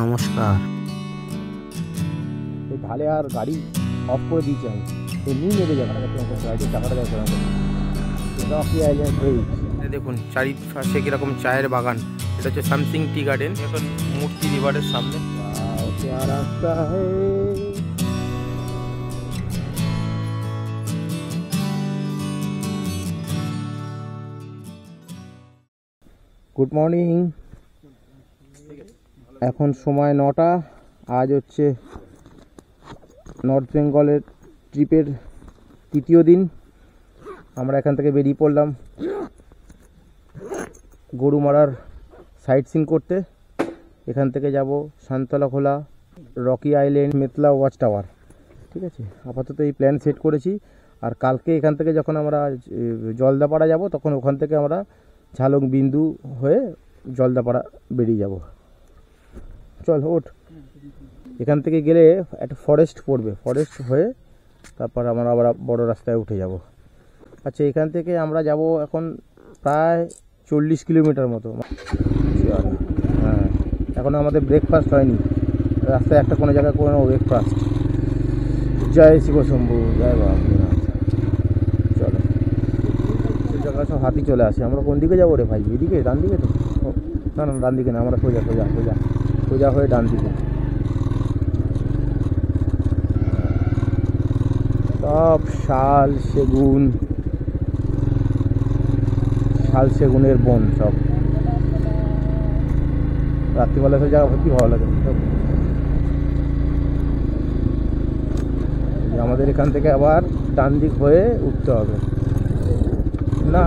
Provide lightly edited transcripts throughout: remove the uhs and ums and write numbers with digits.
নমস্কার। এই ঢালে আর গাড়ি অফ করে দিয়েছি আমি, এমনি নেমে যাবে গাড়ির চাকাটা দেখো রকি আইল্যান্ড ব্রিজ। দেখুন চারিপাশে কিরকম চায়ের বাগান। এটা হচ্ছে সামথিং টি গার্ডেন, এখন মূর্তি রিভারের সামনে। রাস্তা গুড মর্নিং। এখন সময় 9টা। আজ হচ্ছে নর্থ বেঙ্গলের ট্রিপের তৃতীয় দিন। আমরা এখান থেকে বেরিয়ে পড়লাম গরুমারার সাইট সিন করতে। এখান থেকে যাব শান্তলা খোলা, Rocky island, Metla watch tower. ঠিক আছে, আপাতত এই প্ল্যান সেট করেছি। আর কালকে এখান থেকে যখন আমরা জলদাপাড়া যাব, তখন ওখান থেকে আমরা ঝালং বিন্দু হয়ে জলদাপাড়া বেরিয়ে যাব। চল ওঠ। এখান থেকে গেলে একটা ফরেস্ট পড়বে, ফরেস্ট হয়ে তারপর আমরা আবার বড় রাস্তায় উঠে যাব। আচ্ছা, এখান থেকে আমরা যাব এখন প্রায় 40 কিলোমিটার মতো। হ্যাঁ, এখন আমাদের ব্রেকফাস্ট হয়নি, রাস্তায় একটা কোনো জায়গায় করে নেবো ব্রেকফাস্ট। জয় শিবশম্ভু, জয় বাবা। চলো, সেই জায়গায় সব হাতি চলে আসে। আমরা কোন দিকে যাবো রে ভাই? এদিকে, ডান দিকে তো? না না, ডান দিকে না, আমরা সোজা সোজা সোজা সোজা হয়ে ডান দিকে। সব শাল সেগুন, শাল সেগুনের বন সব। রাত্রিবেলা সব জায়গা ভর্তি ভালো লাগে। আমাদের এখান থেকে আবার ডান দিক হয়ে উঠতে হবে। না,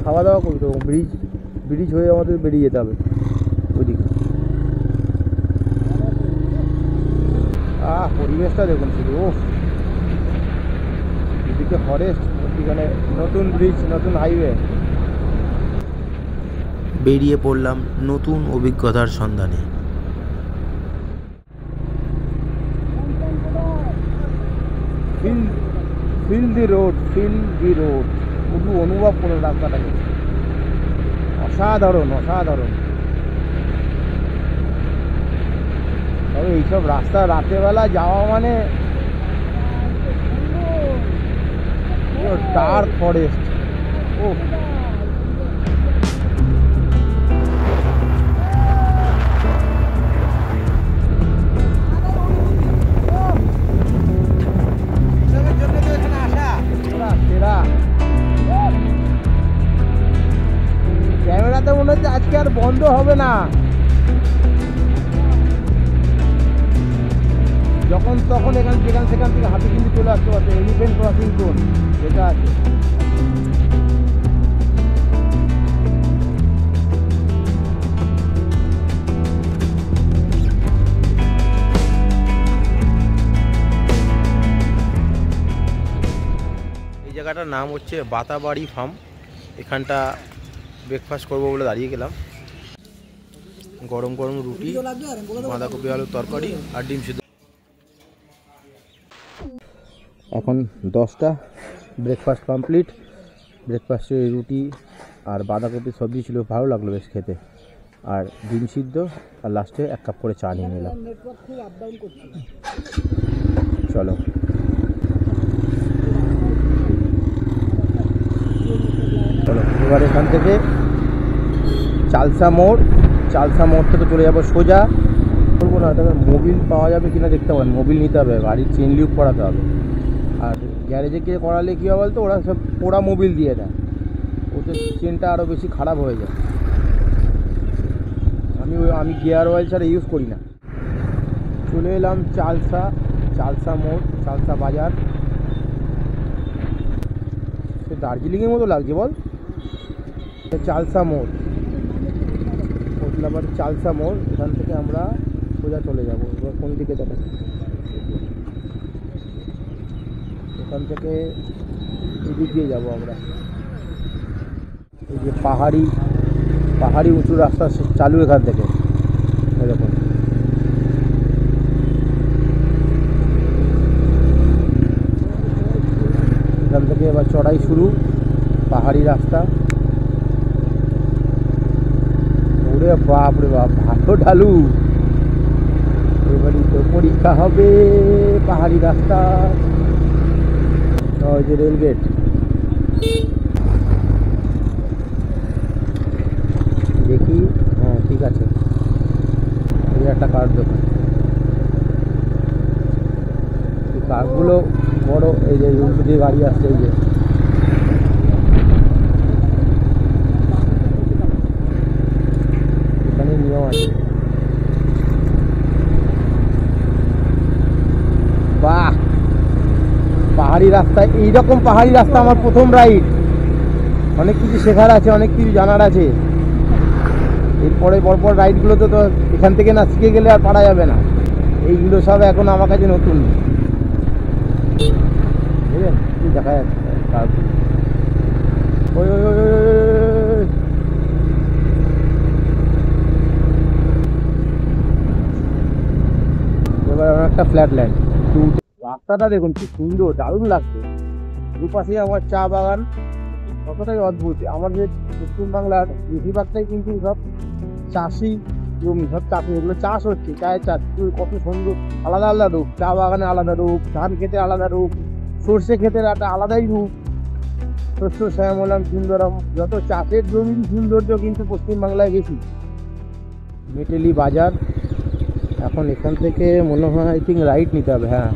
খাওয়া দাওয়া করতে হবে। ব্রিজ ব্রিজ হয়ে আমাদের বেরিয়ে যেতে হবে ওইদিকে। পরিবেশটা দেখুন শুধু। এদিকে ফরেস্ট, ওইখানে নতুন ব্রিজ, নতুন হাইওয়ে। বেরিয়ে পড়লাম নতুন অভিজ্ঞতার সন্ধানে। Feel the road, feel the road. শুধু অনুভব করো রাস্তাটাকে। অসাধারণ অসাধারণ। তবে এইসব রাস্তা রাতেরবেলা যাওয়া মানে ডার্ক ফরেস্ট। ও ক্যামেরাতে মনে হচ্ছে আজকে আর বন্ধ হবে না। যখন তখন এখান সেখান থেকে হাতি কিন্তু চলে আসতে পারছে। এলিফ্যান্ট ক্রসিং জোন যেটা আছে। এই জায়গাটার নাম হচ্ছে বাতাবাড়ি ফার্ম। এখানটা ব্রেকফাস্ট করবো বলে দাঁড়িয়ে গেলাম। গরম গরম রুটি, বাঁধাকপি আলুর তরকারি আর ডিম সিদ্ধ। এখন 10টা, ব্রেকফাস্ট কমপ্লিট। ব্রেকফাস্টে রুটি আর বাঁধাকপি সবজি ছিল, ভালো লাগলো বেশ খেতে। আর ডিম সিদ্ধ, আর লাস্টে 1 কাপ করে চা নিয়ে নিলাম। চলো, চলো এবার এখান থেকে চালসা মোড় থেকে চলে যাবো সোজা। বলবো না, তবে মোবিল পাওয়া যাবে কিনা দেখতে পাবেন। মোবিল নিতে হবে, গাড়ির চেন লিউক করাতে হবে। আর গ্যারেজে গিয়ে করালে কী হবে বলতো, ওরা সব পোড়া মোবিল দিয়ে দেয়, ওতে চেনটা আরও বেশি খারাপ হয়ে যায়। আমি গিয়ার অয়েল ছাড়া ইউজ করি না। চলে এলাম চালসা মোড়, চালসা বাজার। সে দার্জিলিংয়ের মতো লাগছে বল। চালসা মোড়, চালসা মোড়। এখান থেকে আমরা সোজা চলে যাবো। এবার কোন দিকে দেখা, এখান থেকে এদিক দিয়ে যাবো আমরা। এই যে পাহাড়ি উঁচু রাস্তা চালু এখান থেকে। এরকম এখান থেকে এবার চড়াই শুরু, পাহাড়ি রাস্তা। ওরে বাপ রে বাপ, ভালো ঢালু। এবারই তো পরীক্ষা হবে পাহাড়ি রাস্তা। ওই যে রেল গেট, দেখি। হ্যাঁ ঠিক আছে, এই একটা কার দোকান। এই কারগুলো বড়, এই যে উল্টো দিয়ে গাড়ি আসছে, এই যে এখানে নিয়ম আছে। বাহ, পাহাড়ি রাস্তায় এইরকম পাহাড়ি রাস্তা আমার প্রথম রাইড। অনেক কিছু শেখার আছে, অনেক কিছু জানার আছে। এরপরে পরপর রাইডগুলো তো এখান থেকে না শিখে গেলে আর পারা যাবে না। এইগুলো সব এখন আমার কাছে নতুন, বুঝলেন? কি দেখা যাচ্ছে ওই ওই ওই ওই ওই। এবার একটা ফ্ল্যাট ল্যান্ড। রাস্তাটা দেখুন কি সুন্দর, দারুণ লাগছে। দুপাশে আমার চা বাগান, কতটাই অদ্ভুত। আমাদের পশ্চিমবাংলার বেশিরভাগটাই কিন্তু সব চাষি জমি, সব চাষি, এগুলো চাষ হচ্ছে, চায়ের চাষ। কত সুন্দর, আলাদা আলাদা রূপ। চা বাগানে আলাদা রূপ, ধান খেতে আলাদা রূপ, সর্ষে ক্ষেতের একটা আলাদাই রূপ। শস্য শ্যামলাম সুন্দরম। যত চাষের জমির সৌন্দর্য কিন্তু পশ্চিমবাংলায় বেশি। মেটেলি বাজার। এখন এখান থেকে মনে হয় আই থিঙ্ক রাইট নিতে হবে। হ্যাঁ,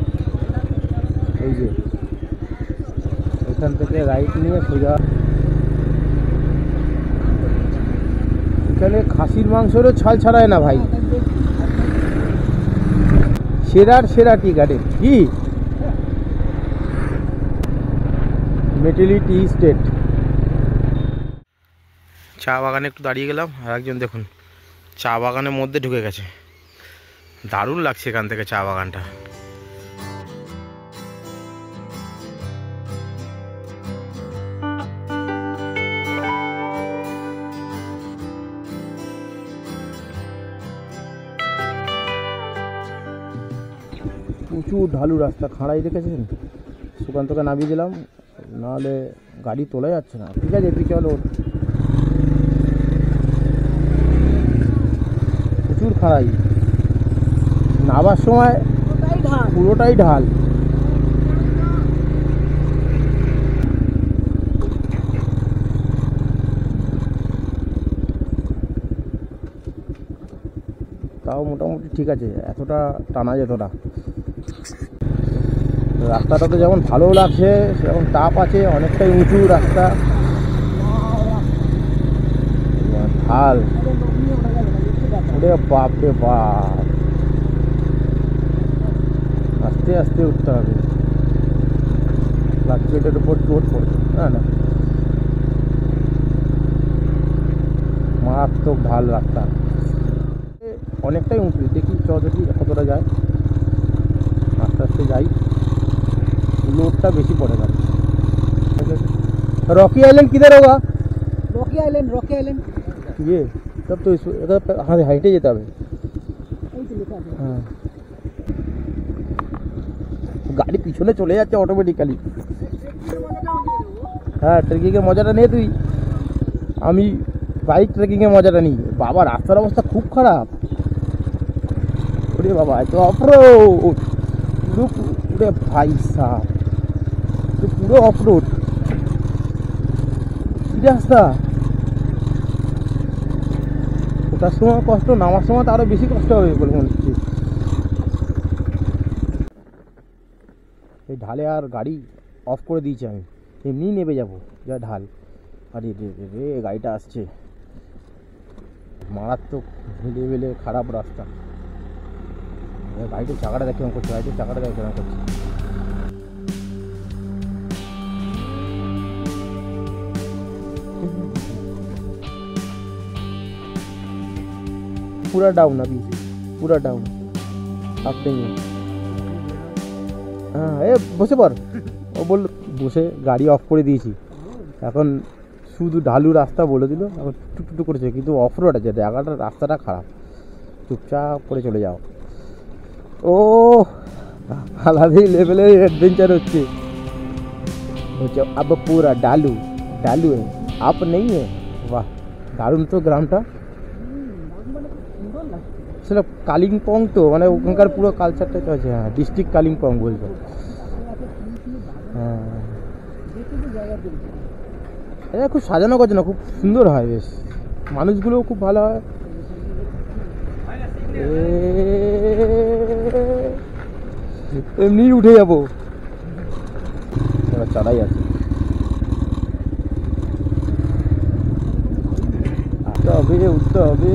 এই যে এখান থেকে রাইট নিয়ে সোজা। এখানে খাসির মাংসেরও ছাল ছাড়ায় না ভাই, সেরার সেরা টি গার্ডেন। কি মেটেলি টি স্টেট। চা বাগানে একটু দাঁড়িয়ে গেলাম, আর একজন দেখুন চা বাগানের মধ্যে ঢুকে গেছে। দারুণ লাগছে এখান থেকে চা বাগানটা। প্রচুর ঢালু রাস্তা, খাড়াই দেখেছেন। সুকান্তকে নামিয়ে দিলাম, নাহলে গাড়ি তোলা যাচ্ছে না। ঠিক আছে, তুই চলো। প্রচুর খাড়াই, নামার সময় পুরোটাই ঢাল। তাও মোটামুটি ঠিক আছে, এতটা টানা যেত না। রাস্তাটা তো যেমন ভালো লাগছে, সেরকম চাপ আছে। অনেকটাই উঁচু রাস্তা, ঢাল। ওরে বাপ রে বাপ, আস্তে আস্তে উঠতে হবে। প্লাস্টিকের উপর চোট পড়ছে। না না, মারাত্মক ঢাল রাস্তা, অনেকটাই উঁচু। দেখি দেখি কতটা যায়, আস্তে আস্তে যাই। लोडটা বেশি পড়ে গেল। रॉकी आइलैंड किधर होगा? रॉकी आइलैंड ये तब तो हाँ हाइटे যেতে হবে। হ্যাঁ, গাড়ি পিছনে চলে যাচ্ছে অটোমেটিক্যালি। হ্যাঁ, ট্রেকিংয়ের মজাটা নে তুই, আমি বাইক ট্রেকিংয়ের মজাটা নিই। বাবা, রাস্তার অবস্থা খুব খারাপ। ওরে বাবা, এত অফরোড, পুরো ভাই সাহ, পুরো অফরোড। কি রাস্তা! ওটার সময় কষ্ট, নামার সময় তো আরো বেশি কষ্ট হবে বলে মনে হচ্ছে। এই ঢালে আর গাড়ি অফ করে দিয়েছি আমি, এমনিই নেমে যাবো, যা ঢাল। আরে রে রে রে, গাড়িটা আসছে। মারাত্মক লেভেলে খারাপ রাস্তা। গাড়িটার চাকাটা দেখ কেমন করছে, গাড়িটার চাকাটা দেখ কেমন করছে। पूरा डाउन, अभी पूरा डाउन। आप नहीं है। हाँ, ए বসে পড়। ও বলল বসে গাড়ি অফ করে দিয়েছি। এখন শুধু ঢালু রাস্তা বলে দিল, এখন টুকটুক করেছে, কিন্তু অফ রোড আছে, জায়গাটা রাস্তাটা খারাপ। চুপচাপ করে চলে যাও। ও আলাদাই লেভেলের এডভেঞ্চার হচ্ছে। अब पूरा डालू डालू है, आप नहीं है। वाह, दारुण तो ग्रामটা। সেটা কালিম্পং তো, মানে ওখানকার পুরো কালচারটা তো আছে। হ্যাঁ, ডিস্ট্রিক্ট কালিম্পং বলতো। হ্যাঁ, এটা খুব সাজানো গোছানো, খুব সুন্দর হয়, বেশ মানুষগুলোও খুব ভালো হয়। এমনি উঠে যাবো, চড়াই আছে। উঠতে হবে,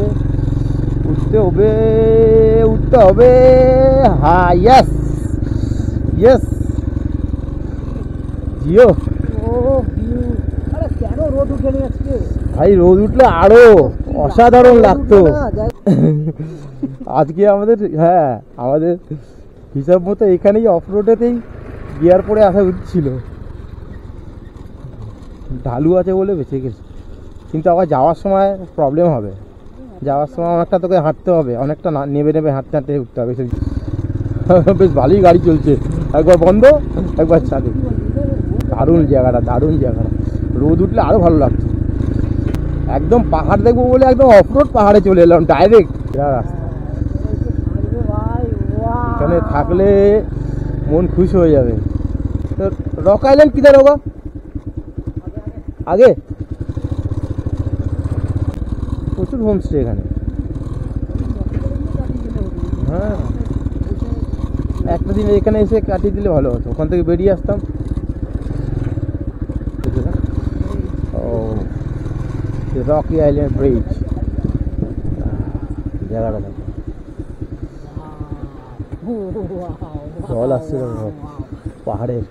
উঠতে হবে, উঠতে হবে। হ্যাঁ, ইয়েস ইয়েস জিও। ভাই রোদ উঠলে আরো অসাধারণ লাগতো। আজকে আমাদের, হ্যাঁ আমাদের হিসাব মতো এখানেই অফ রোডেতেই গিয়ার পরে আসা উচিত ছিল। ঢালু আছে বলে বেঁচে গেছে, কিন্তু আবার যাওয়ার সময় প্রবলেম হবে। যাওয়ার সময় অনেকটা তোকে হাঁটতে হবে, অনেকটা নেবে নেবে হাঁটতে হাঁটতে উঠতে হবে। বেশ ভালোই গাড়ি চলছে, একবার বন্ধ একবার চাঁদে। দারুণ জায়গাটা, দারুণ জায়গাটা। রোদ উঠলে আরও ভালো লাগতো। একদম পাহাড় দেখবো বলে একদম অফরোড পাহাড়ে চলে এলাম ডাইরেক্ট। রাস্তা এখানে থাকলে মন খুশ হয়ে যাবে। তো রক আইল্যান্ড কিধার হোগা আগে? প্রচুর হোমস্টে এখানে। হ্যাঁ, একটা দিন এখানে এসে কাটিয়ে দিলে ভালো হতো, ওখান থেকে বেরিয়ে আসতাম। ও, রকি আইল্যান্ড ব্রিজ জায়গাটা দেখো। জল আসছে পাহাড়ের,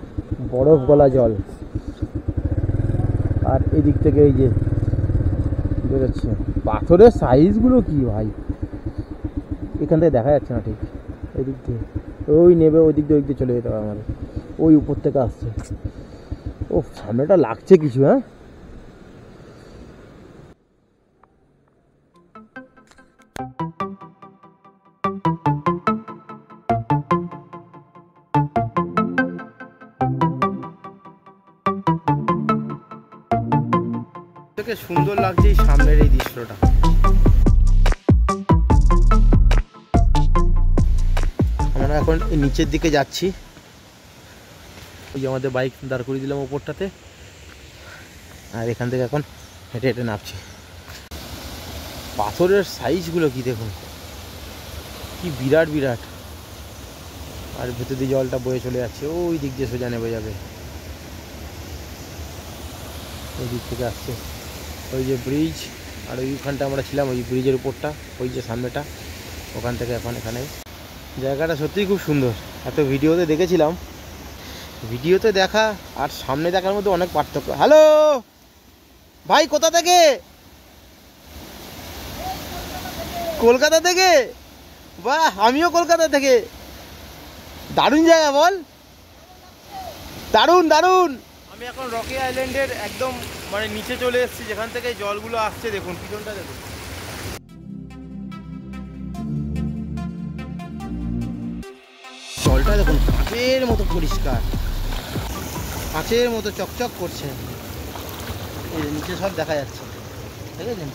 বরফ গলা জল। আর এদিক থেকে এই যে বেরোচ্ছে, পাথরের সাইজগুলো কি ভাই, এখান থেকে দেখা যাচ্ছে না ঠিক। এদিক দিয়ে ওই নেবে, ওই দিক দিয়ে ওই দিকে চলে যেতে হবে আমাদের। ওই উপর থেকে আসছে। ও সামনেটা লাগছে কিছু। হ্যাঁ, থেকে সুন্দর লাগছে এই সামনের এই দৃশ্যটা। আমরা এখন নিচের দিকে যাচ্ছি। ওই যে আমাদের বাইক দাঁড় করিয়ে দিলাম ওপরটাতে, আর এখান থেকে এখন হেঁটে হেঁটে নামছি। পাথরের সাইজগুলো কি দেখুন, কি বিরাট বিরাট। আর ভেতর দিয়ে জলটা বয়ে চলে যাচ্ছে, ওই দিক দিয়ে সোজা নেমে যাবে। ওই দিক থেকে আসছে ওই যে ব্রিজ, আর ওইখানটা আমরা ছিলাম ওই ব্রিজের উপরটা, ওই যে সামনেটা, ওখান থেকে এখন এখানে। জায়গাটা সত্যিই খুব সুন্দর। এত ভিডিওতে দেখেছিলাম, ভিডিওতে দেখা আর সামনে দেখার মধ্যে অনেক পার্থক্য। হ্যালো ভাই, কোথা থেকে? কলকাতা থেকে? বাহ, আমিও কলকাতা থেকে। দারুণ জায়গা বল, দারুণ দারুণ। আমি এখন রকি আইল্যান্ডের একদম মানে নিচে চলে এসেছি, যেখান থেকে জলগুলো আসছে। দেখুন পিছনটা দেখুন, জলটা দেখুন কাঁচের মতো পরিষ্কার, কাঁচের মতো চকচক করছে। এই নিচে সব দেখা যাচ্ছে, দেখেছেন?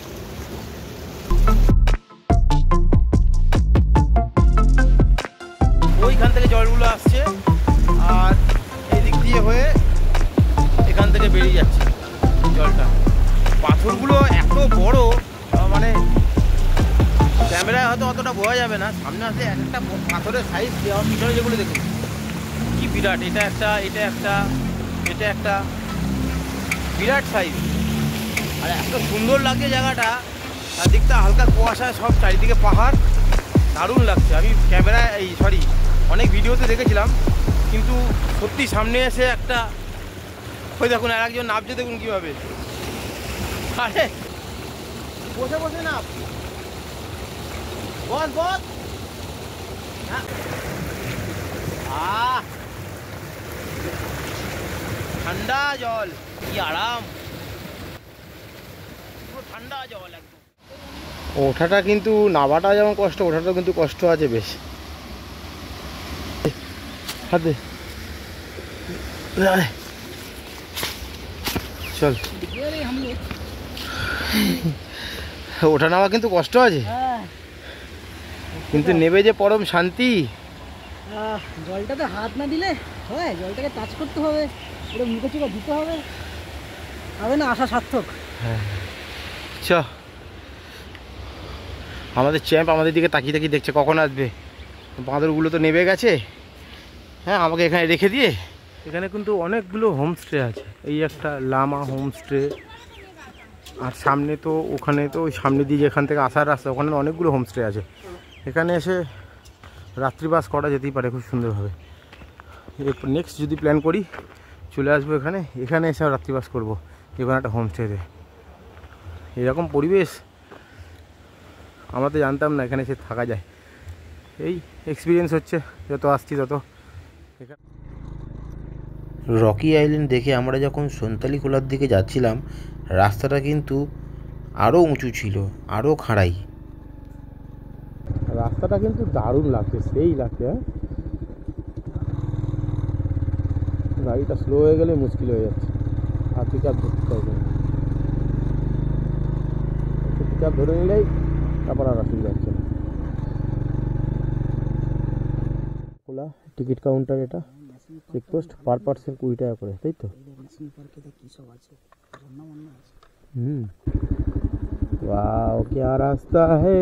ওইখান থেকে জলগুলো আসছে আর এদিক দিয়ে হয়ে এখান থেকে বেরিয়ে যাচ্ছে জলটা। পাথরগুলো এত বড়, মানে ক্যামেরায় হয়তো অতটা বোঝা যাবে না, সামনে আসলে এক একটা পাথরের সাইজ দেওয়া। পিছনে যেগুলো দেখুন কি বিরাট, এটা একটা, এটা একটা, এটা একটা, বিরাট সাইজ। আর এত সুন্দর লাগছে জায়গাটা, চারদিকটা হালকা কুয়াশা, সব চারিদিকে পাহাড়, দারুণ লাগছে। আমি ক্যামেরায় অনেক ভিডিওতে দেখেছিলাম, কিন্তু সত্যি সামনে এসে একটা, ওই দেখুন আর একজন নামছে, দেখুন কীভাবে। আরে বসে বসে নাম, বস বস। ঠান্ডা জল, কি আরাম, পুরো ঠান্ডা জল একদম। ওঠাটা কিন্তু, নামাটা যেমন কষ্ট, ওঠাটা কিন্তু কষ্ট আছে বেশ। হাতে চল, ওঠা নামা কিন্তু কষ্ট আছে। কিন্তু নেবে যে পরম শান্তি। জলটাতে হাত না দিলে হয়, জলটাকে টাচ করতে হবে, পুরো মুখে চুখে দিতে হবে, হবে না আশা সার্থক। হ্যাঁ চ, আমাদের চ্যাম্প আমাদের দিকে তাকিয়ে তাকিয়ে দেখছে কখন আসবে। বাঁদরগুলো তো নেমে গেছে। হ্যাঁ, আমাকে এখানে রেখে দিয়ে। এখানে কিন্তু অনেকগুলো হোমস্টে আছে। এই একটা লামা হোমস্টে, আর সামনে তো ওখানে তো ওই সামনে দিয়ে যেখান থেকে আসার রাস্তা ওখানে অনেকগুলো হোমস্টে আছে। এখানে এসে রাত্রিবাস করা যেতেই পারে খুব সুন্দরভাবে। এরপর নেক্সট যদি প্ল্যান করি চলে আসবো এখানে, এখানে এসে রাত্রিবাস করবো এখানে একটা হোমস্টেতে। এরকম পরিবেশ আমরা তো জানতাম না এখানে এসে থাকা যায়। এই এক্সপিরিয়েন্স হচ্ছে, যত আসছি তত। রকি আইল্যান্ড দেখে আমরা যখন সন্তালি খোলার দিকে যাচ্ছিলাম, রাস্তাটা কিন্তু আরও উঁচু ছিল, আরও খাড়াই। রাস্তাটা কিন্তু দারুণ লাগছে, সেই লাগছে। হ্যাঁ, গাড়িটা স্লো হয়ে গেলে মুশকিল হয়ে যাচ্ছে। আর পিক আপ ধরতে হবে, পিক আপ ধরে নিলেই তারপর আর অসুবিধা হচ্ছে না। খোলা টিকিট কাউন্টার, এটা চেকপোস্ট, পার পার্সন 20 টাকা করে, তাই তো? वाओ क्या रास्ता है।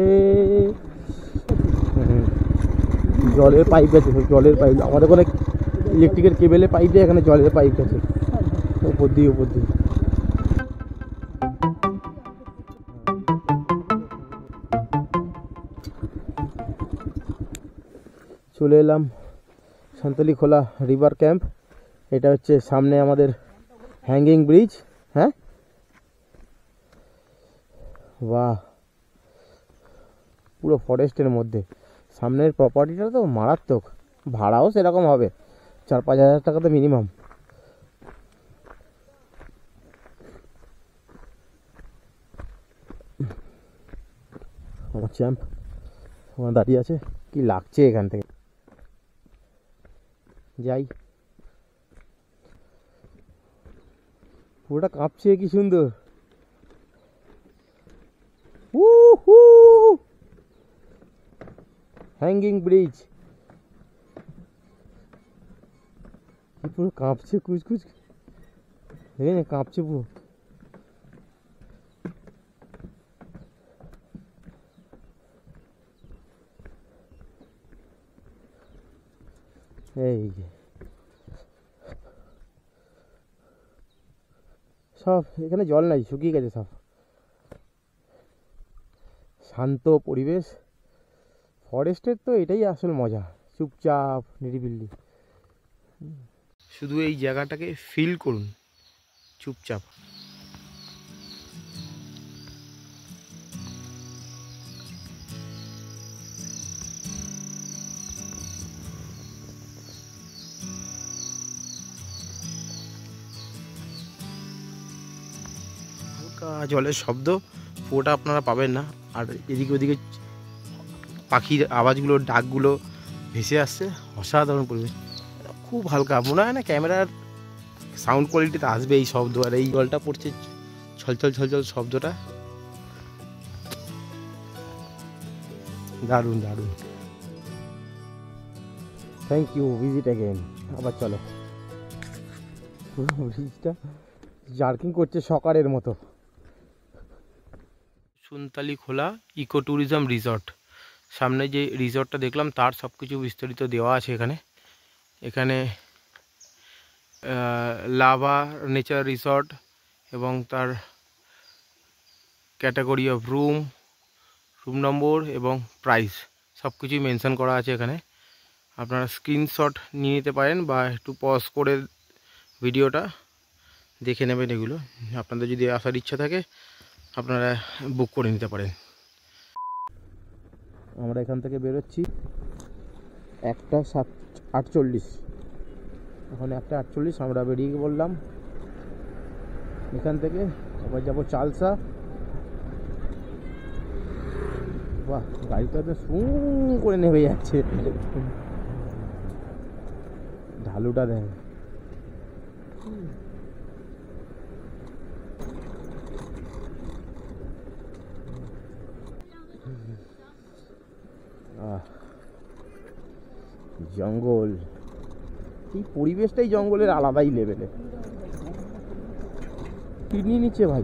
জলের পাইপ আছে, জলের পাইপ। আমাদের কোনো ইলেকট্রিকের কেবেলের পাইপ দিয়ে এখানে জলের পাইপ আছে উপর দিয়ে উপর দিয়ে। চলে এলাম সান্তালি খোলা রিভার ক্যাম্প। এটা হচ্ছে সামনে আমাদের হ্যাঙ্গিং ব্রিজ। হ্যাঁ, বাহ, পুরো ফরেস্টের মধ্যে। সামনের প্রপার্টিটা তো মারাত্মক, ভাড়াও সেরকম হবে 4-5 হাজার টাকা তো মিনিমাম। আমার চ্যাম্প আমার দাঁড়িয়ে আছে, কি লাগছে এখান থেকে। যাই, পুরোটা কাঁপছে, কি সুন্দর। হ্যাঙ্গিং ব্রিজ পুরো কাঁপছে, কুচকুচ দেখে না, কাঁপছে পুরো। এই সব এখানে জল নাই, শুকিয়ে গেছে সব। শান্ত পরিবেশ, ফরেস্টের তো এটাই আসল মজা, চুপচাপ নিরিবিলি। শুধু এই জায়গাটাকে ফিল করুন, চুপচাপ। হালকা জলের শব্দ, পুরোটা আপনারা পাবেন না। আর এদিকে ওদিকে পাখির আওয়াজগুলো, ডাকগুলো ভেসে আসছে, অসাধারণ পরিবেশ। খুব হালকা, মনে হয় না ক্যামেরার সাউন্ড কোয়ালিটিতে আসবে এই শব্দ। আর এই জলটা পড়ছে ছলছল ছলছল শব্দটা, দারুণ দারুণ। Thank you, visit again. আবার চলো। পুরো ব্রিজটা জার্কিং করছে সকারের মতো। সুনতালি খোলা ইকো ট্যুরিজম রিসর্ট, সামনে যে রিসর্টটা দেখলাম তার সব কিছু বিস্তারিত দেওয়া আছে এখানে। এখানে লাভা নেচার রিসর্ট এবং তার category of room, room number এবং প্রাইস সব কিছুই মেনশন করা আছে এখানে। আপনারা স্ক্রিনশট নিয়ে নিতে পারেন বা একটু পজ করে ভিডিওটা দেখে নেবেন। এগুলো আপনাদের যদি আসার ইচ্ছা থাকে আপনারা বুক করে নিতে পারেন। আমরা এখান থেকে বেরোচ্ছি 1:48, এখন 1:48। আমরা বেরিয়ে বললাম এখান থেকে। আবার যাবো চালসা। বাহ, গাড়িটা তো সু করে নেমে যাচ্ছে, ঢালুটা দেয়। জঙ্গল, এই পরিবেশটাই জঙ্গলের আলাদাই লেভেলে। কিডনি নিচ্ছে ভাই।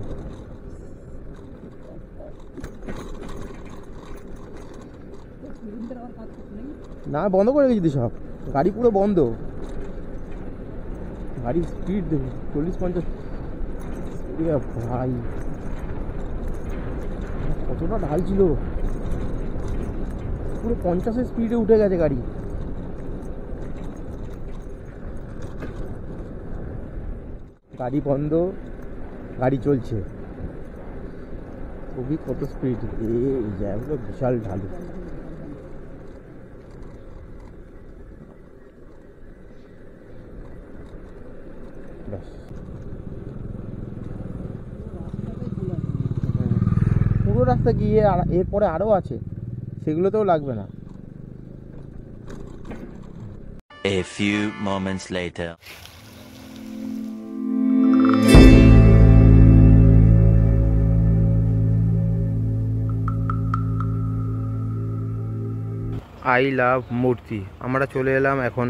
না বন্ধ করে গেছি সব, গাড়ি পুরো বন্ধ। গাড়ির স্পিড দেখো 40-50। ভাই কতটা ঢাল ছিল, পুরো 50-এর স্পিডে উঠে গেছে গাড়ি। গাড়ি বন্ধ, গাড়ি চলছে, খুবই কত স্পিড। এই জায়গাগুলো বিশাল ঢালু। পুরো রাস্তা গিয়ে এরপরে আরও আছে, সেগুলোতেও লাগবে না। A few moments later. I love মূর্তি। আমরা চলে এলাম এখন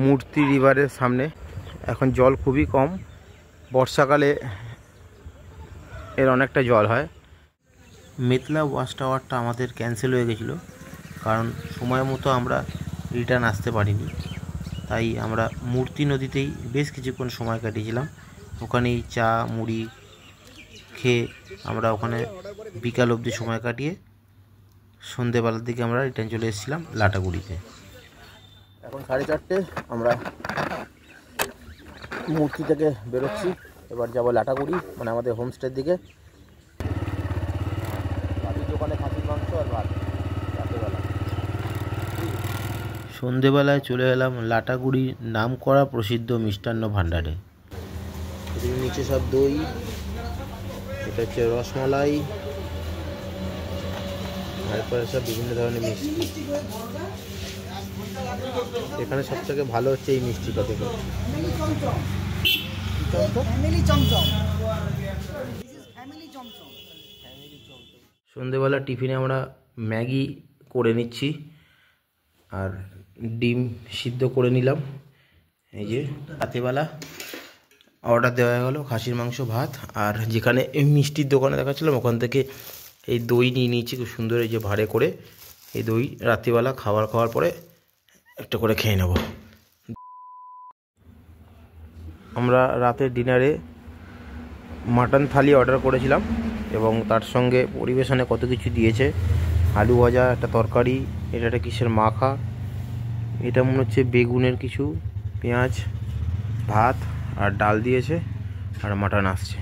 মূর্তি রিভারের সামনে। এখন জল খুবই কম, বর্ষাকালে এর অনেকটা জল হয়। মেতলা ওয়াচ টাওয়ারটা আমাদের ক্যান্সেল হয়ে গেছিলো, কারণ সময় মতো আমরা রিটার্ন আসতে পারিনি। তাই আমরা মূর্তি নদীতেই বেশ কিছুক্ষণ সময় কাটিয়েছিলাম। ওখানেই চা মুড়ি খেয়ে আমরা ওখানে বিকাল অবধি সময় কাটিয়ে সন্ধেবেলার দিকে আমরা রিটার্ন চলে এসেছিলাম লাটাগুড়িতে। এখন 4:30, আমরা মূর্তি থেকে বেরোচ্ছি। এবার যাবো লাটাগুড়ি, মানে আমাদের হোমস্টের দিকে। দোকানে খাসির মাংস আর ভাত রাতেবেলা। সন্ধেবেলায় চলে এলাম লাটাগুড়ির নামকরা প্রসিদ্ধ মিষ্টান্ন ভাণ্ডারে। এদিকে নিচে সব দই, এটা হচ্ছে রসমালাই, তারপরে সব বিভিন্ন ধরনের মিষ্টি। এখানে সব থেকে ভালো হচ্ছে এই মিষ্টিটা দেখুন। সন্ধেবেলা টিফিনে আমরা ম্যাগি করে নিচ্ছি আর ডিম সিদ্ধ করে নিলাম। এই যে রাতেবেলা অর্ডার দেওয়া হয়ে গেলো খাসির মাংস ভাত, আর যেখানে মিষ্টির দোকানে দেখাচ্ছিলাম ওখান থেকে এই দই নিয়ে নিয়েছি খুব সুন্দর, এই যে ভাঁড়ে করে। এই দই রাত্রিবেলা খাওয়ার পরে একটা করে খেয়ে নেব। আমরা রাতের ডিনারে মাটন থালি অর্ডার করেছিলাম এবং তার সঙ্গে পরিবেশনে কত কিছু দিয়েছে। আলু ভাজা, একটা তরকারি, এটা একটা কিসের মাখা, এটা মনে হচ্ছে বেগুনের কিছু, পেঁয়াজ, ভাত আর ডাল দিয়েছে, আর মাটন আসছে।